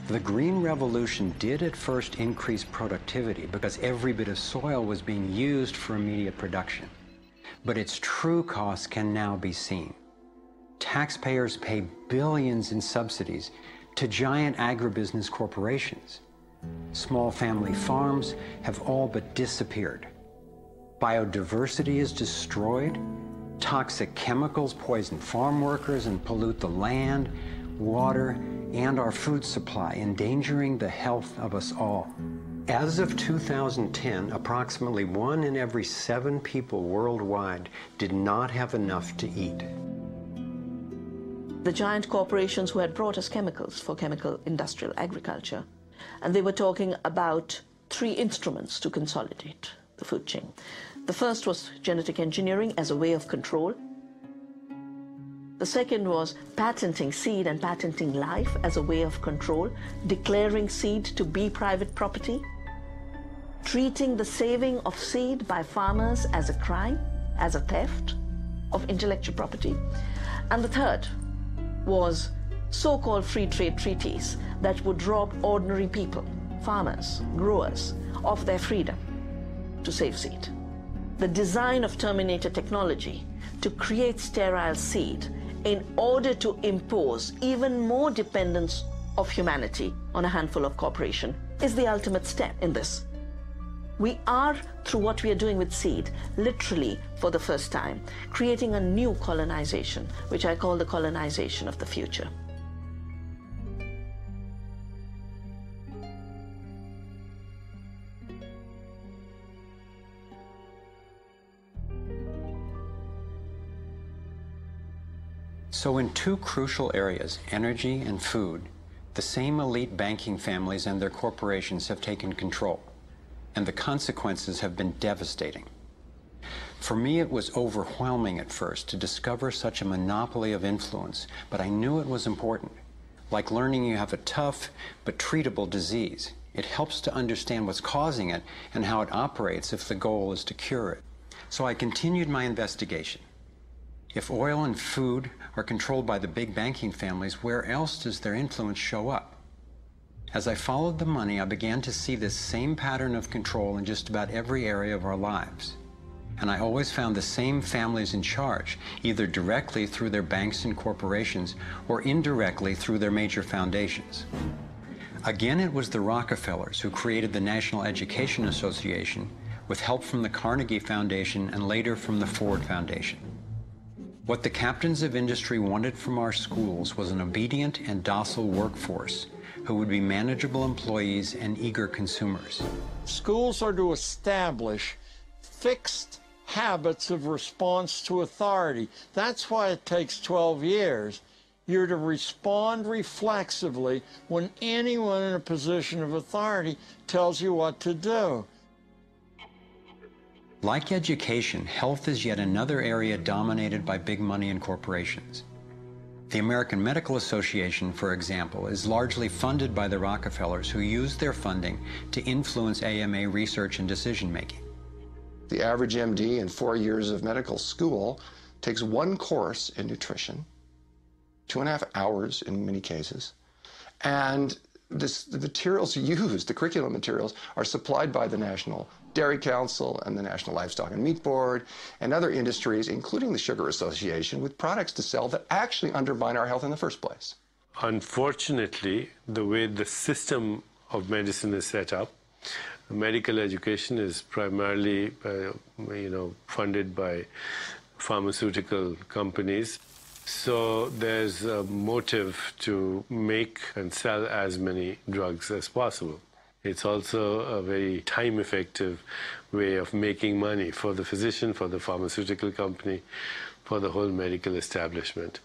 The Green Revolution did at first increase productivity because every bit of soil was being used for immediate production. But its true costs can now be seen. Taxpayers pay billions in subsidies to giant agribusiness corporations. Small family farms have all but disappeared. Biodiversity is destroyed. Toxic chemicals poison farm workers and pollute the land, water, and our food supply, endangering the health of us all. As of 2010, approximately 1 in every 7 people worldwide did not have enough to eat. The giant corporations who had brought us chemicals for chemical industrial agriculture, and they were talking about 3 instruments to consolidate the food chain. The first was genetic engineering as a way of control. The second was patenting seed and patenting life as a way of control, declaring seed to be private property, treating the saving of seed by farmers as a crime, as a theft of intellectual property. And the third was so-called free trade treaties that would rob ordinary people, farmers, growers, of their freedom to save seed. The design of Terminator technology to create sterile seed in order to impose even more dependence of humanity on a handful of corporations is the ultimate step in this. We are, through what we are doing with seed, literally for the first time, creating a new colonization, which I call the colonization of the future. So in 2 crucial areas, energy and food, the same elite banking families and their corporations have taken control, and the consequences have been devastating. For me, it was overwhelming at first to discover such a monopoly of influence, but I knew it was important. Like learning you have a tough but treatable disease. It helps to understand what's causing it and how it operates if the goal is to cure it. So I continued my investigation. If oil and food are controlled by the big banking families, where else does their influence show up? As I followed the money, I began to see this same pattern of control in just about every area of our lives. And I always found the same families in charge, either directly through their banks and corporations or indirectly through their major foundations. Again, it was the Rockefellers who created the National Education Association with help from the Carnegie Foundation and later from the Ford Foundation. What the captains of industry wanted from our schools was an obedient and docile workforce who would be manageable employees and eager consumers. Schools are to establish fixed habits of response to authority. That's why it takes 12 years. You're to respond reflexively when anyone in a position of authority tells you what to do. Like education, health is yet another area dominated by big money and corporations. The American Medical Association, for example, is largely funded by the Rockefellers, who use their funding to influence AMA research and decision-making. The average MD in 4 years of medical school takes 1 course in nutrition, 2.5 hours in many cases, and the materials used, the curriculum materials, are supplied by the National Dairy Council and the National Livestock and Meat Board and other industries, including the Sugar Association, with products to sell that actually undermine our health in the first place. Unfortunately, the way the system of medicine is set up, medical education is primarily funded by pharmaceutical companies. So there's a motive to make and sell as many drugs as possible. It's also a very time-effective way of making money for the physician, for the pharmaceutical company, for the whole medical establishment.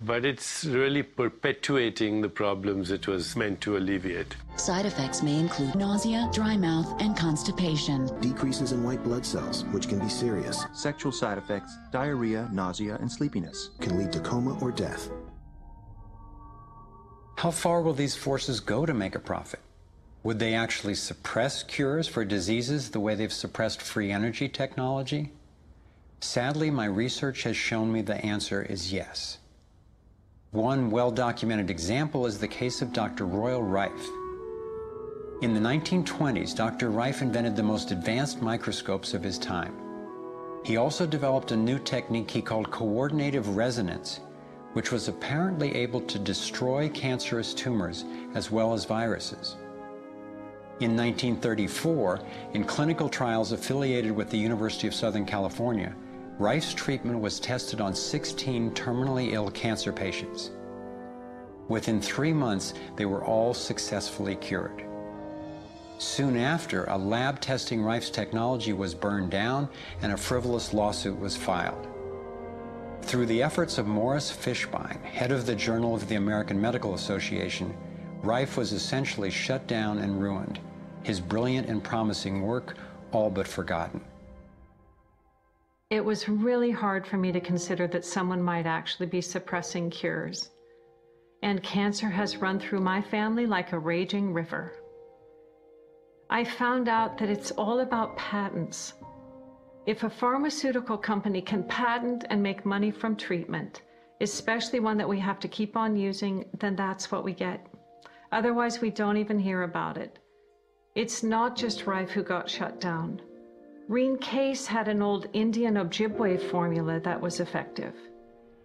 But it's really perpetuating the problems it was meant to alleviate. Side effects may include nausea, dry mouth, and constipation. Decreases in white blood cells, which can be serious. Sexual side effects, diarrhea, nausea, and sleepiness. Can lead to coma or death. How far will these forces go to make a profit? Would they actually suppress cures for diseases the way they've suppressed free energy technology? Sadly, my research has shown me the answer is yes. One well-documented example is the case of Dr. Royal Rife. In the 1920s, Dr. Rife invented the most advanced microscopes of his time. He also developed a new technique he called coordinative resonance, which was apparently able to destroy cancerous tumors as well as viruses. In 1934, in clinical trials affiliated with the University of Southern California, Rife's treatment was tested on 16 terminally ill cancer patients. Within 3 months, they were all successfully cured. Soon after, a lab testing Rife's technology was burned down and a frivolous lawsuit was filed. Through the efforts of Morris Fishbein, head of the Journal of the American Medical Association, Rife was essentially shut down and ruined, his brilliant and promising work all but forgotten. It was really hard for me to consider that someone might actually be suppressing cures. And cancer has run through my family like a raging river. I found out that it's all about patents. If a pharmaceutical company can patent and make money from treatment, especially one that we have to keep on using, then that's what we get. Otherwise, we don't even hear about it. It's not just Rife who got shut down. Reen Case had an old Indian Ojibwe formula that was effective.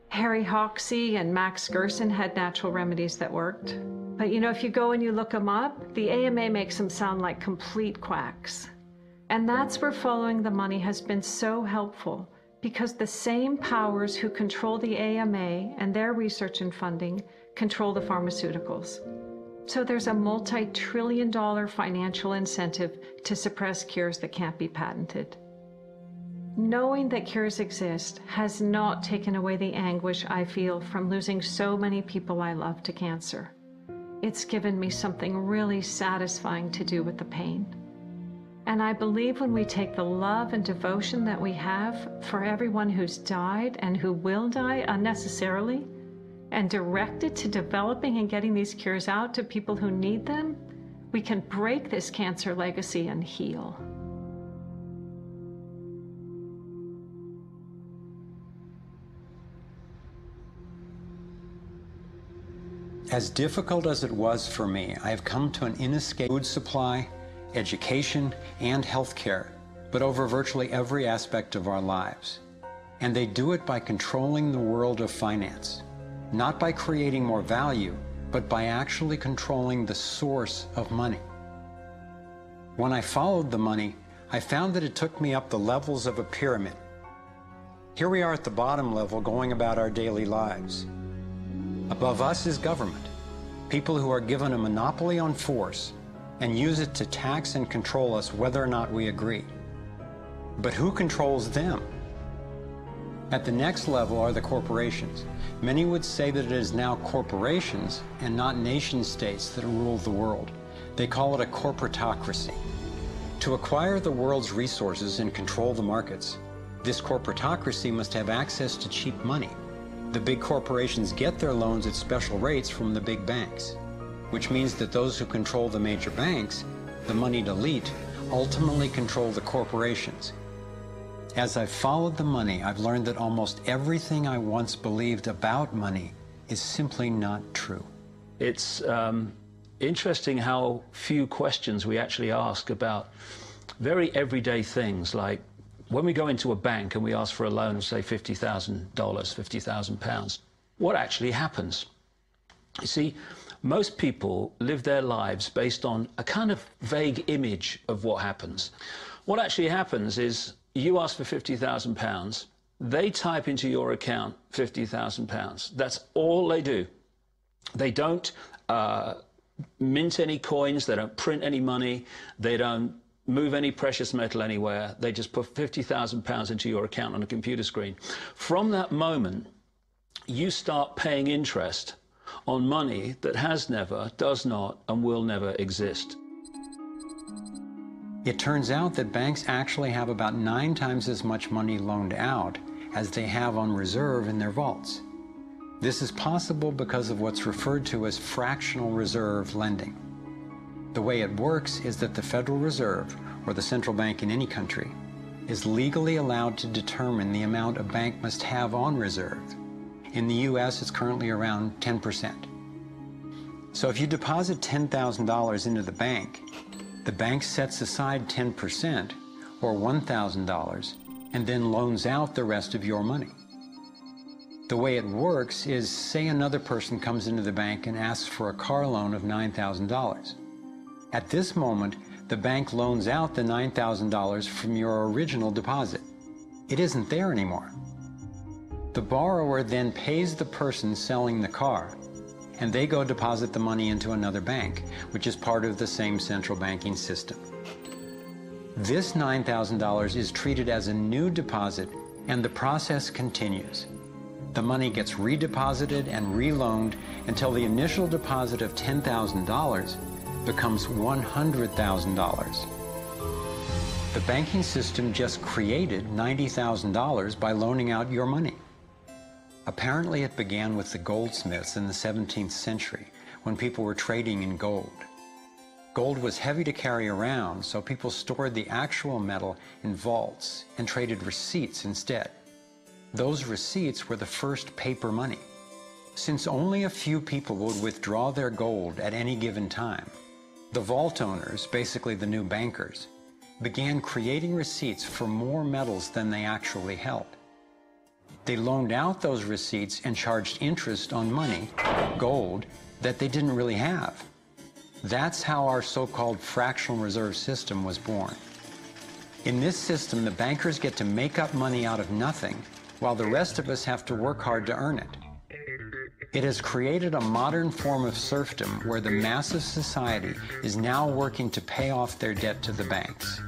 Harry Hoxsey and Max Gerson had natural remedies that worked. But you know, if you go and you look them up, the AMA makes them sound like complete quacks. And that's where following the money has been so helpful, because the same powers who control the AMA and their research and funding control the pharmaceuticals. So there's a multi-trillion-dollar financial incentive to suppress cures that can't be patented. Knowing that cures exist has not taken away the anguish I feel from losing so many people I love to cancer. It's given me something really satisfying to do with the pain. And I believe when we take the love and devotion that we have for everyone who's died and who will die unnecessarily, and direct it to developing and getting these cures out to people who need them, we can break this cancer legacy and heal. As difficult as it was for me, I have come to an inescapable food supply, education, and healthcare, but over virtually every aspect of our lives. And they do it by controlling the world of finance. Not by creating more value, but by actually controlling the source of money. When I followed the money, I found that it took me up the levels of a pyramid. Here we are at the bottom level going about our daily lives. Above us is government, people who are given a monopoly on force and use it to tax and control us whether or not we agree. But who controls them? At the next level are the corporations. Many would say that it is now corporations and not nation states that rule the world. They call it a corporatocracy. To acquire the world's resources and control the markets, this corporatocracy must have access to cheap money. The big corporations get their loans at special rates from the big banks, which means that those who control the major banks, the moneyed elite, ultimately control the corporations. As I've followed the money, I've learned that almost everything I once believed about money is simply not true. It's interesting how few questions we actually ask about very everyday things, like when we go into a bank and we ask for a loan of, say, $50,000, £50,000, what actually happens? You see, most people live their lives based on a kind of vague image of what happens. What actually happens is you ask for £50,000, they type into your account £50,000. That's all they do. They don't mint any coins, they don't print any money, they don't move any precious metal anywhere. They just put £50,000 into your account on a computer screen. From that moment, you start paying interest on money that has never, does not, and will never exist. It turns out that banks actually have about 9 times as much money loaned out as they have on reserve in their vaults. This is possible because of what's referred to as fractional reserve lending. The way it works is that the Federal Reserve, or the central bank in any country, is legally allowed to determine the amount a bank must have on reserve. In the US, it's currently around 10%. So if you deposit $10,000 into the bank sets aside 10%, or $1,000, and then loans out the rest of your money. The way it works is, say another person comes into the bank and asks for a car loan of $9,000. At this moment, the bank loans out the $9,000 from your original deposit. It isn't there anymore. The borrower then pays the person selling the car, and they go deposit the money into another bank, which is part of the same central banking system. This $9,000 is treated as a new deposit, and the process continues. The money gets redeposited and reloaned until the initial deposit of $10,000 becomes $100,000. The banking system just created $90,000 by loaning out your money. Apparently it began with the goldsmiths in the 17th century, when people were trading in gold. Gold was heavy to carry around, so people stored the actual metal in vaults and traded receipts instead. Those receipts were the first paper money. Since only a few people would withdraw their gold at any given time, the vault owners, basically the new bankers, began creating receipts for more metals than they actually held. They loaned out those receipts and charged interest on money, gold, that they didn't really have. That's how our so-called fractional reserve system was born. In this system, the bankers get to make up money out of nothing, while the rest of us have to work hard to earn it. It has created a modern form of serfdom where the mass of society is now working to pay off their debt to the banks.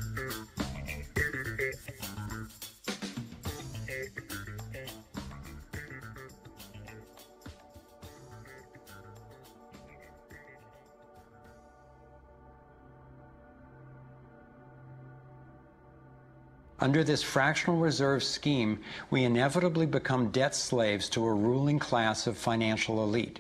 Under this fractional reserve scheme, we inevitably become debt slaves to a ruling class of financial elite,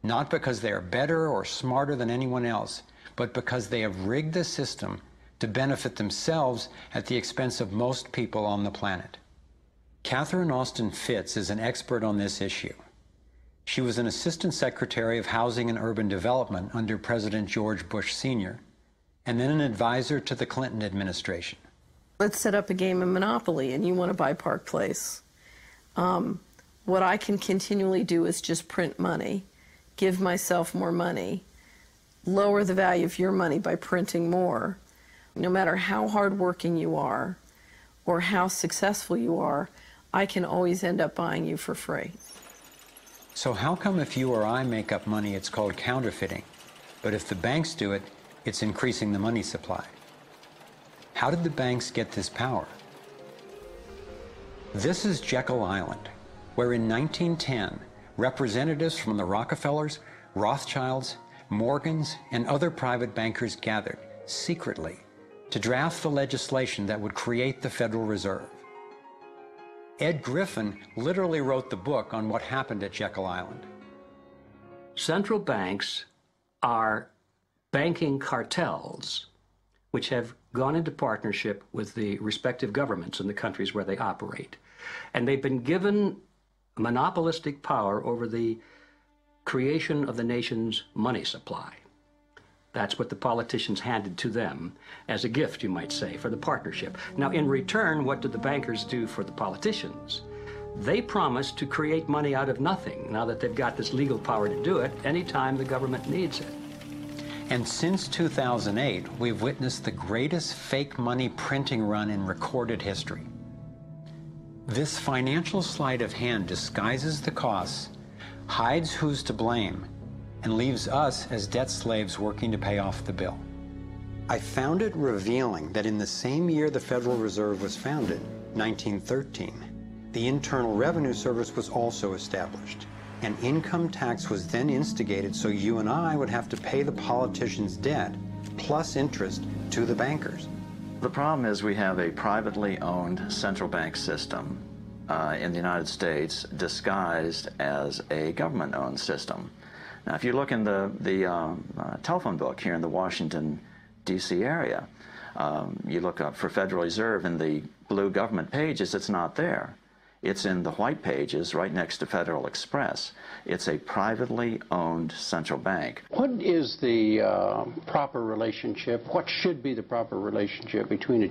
not because they are better or smarter than anyone else, but because they have rigged the system to benefit themselves at the expense of most people on the planet. Catherine Austin Fitts is an expert on this issue. She was an Assistant Secretary of Housing and Urban Development under President George Bush Sr., and then an advisor to the Clinton administration. Let's set up a game of Monopoly and you want to buy Park Place. What I can continually do is just print money, give myself more money, lower the value of your money by printing more. No matter how hardworking you are or how successful you are, I can always end up buying you for free. So how come if you or I make up money, it's called counterfeiting, but if the banks do it, it's increasing the money supply? How did the banks get this power? This is Jekyll Island, where in 1910, representatives from the Rockefellers, Rothschilds, Morgans, and other private bankers gathered secretly to draft the legislation that would create the Federal Reserve. Ed Griffin literally wrote the book on what happened at Jekyll Island. Central banks are banking cartels which have gone into partnership with the respective governments in the countries where they operate. And they've been given monopolistic power over the creation of the nation's money supply. That's what the politicians handed to them as a gift, you might say, for the partnership. Now, in return, what did the bankers do for the politicians? They promised to create money out of nothing, now that they've got this legal power to do it anytime the government needs it. And since 2008, we've witnessed the greatest fake money printing run in recorded history. This financial sleight of hand disguises the costs, hides who's to blame, and leaves us as debt slaves working to pay off the bill. I found it revealing that in the same year the Federal Reserve was founded, 1913, the Internal Revenue Service was also established. An income tax was then instigated so you and I would have to pay the politicians' debt plus interest to the bankers. The problem is we have a privately owned central bank system in the United States disguised as a government-owned system. Now, if you look in the telephone book here in the Washington, D.C. area, you look up for Federal Reserve in the blue government pages, it's not there. It's in the white pages right next to Federal Express. It's a privately owned central bank. What is the proper relationship? What should be the proper relationship between a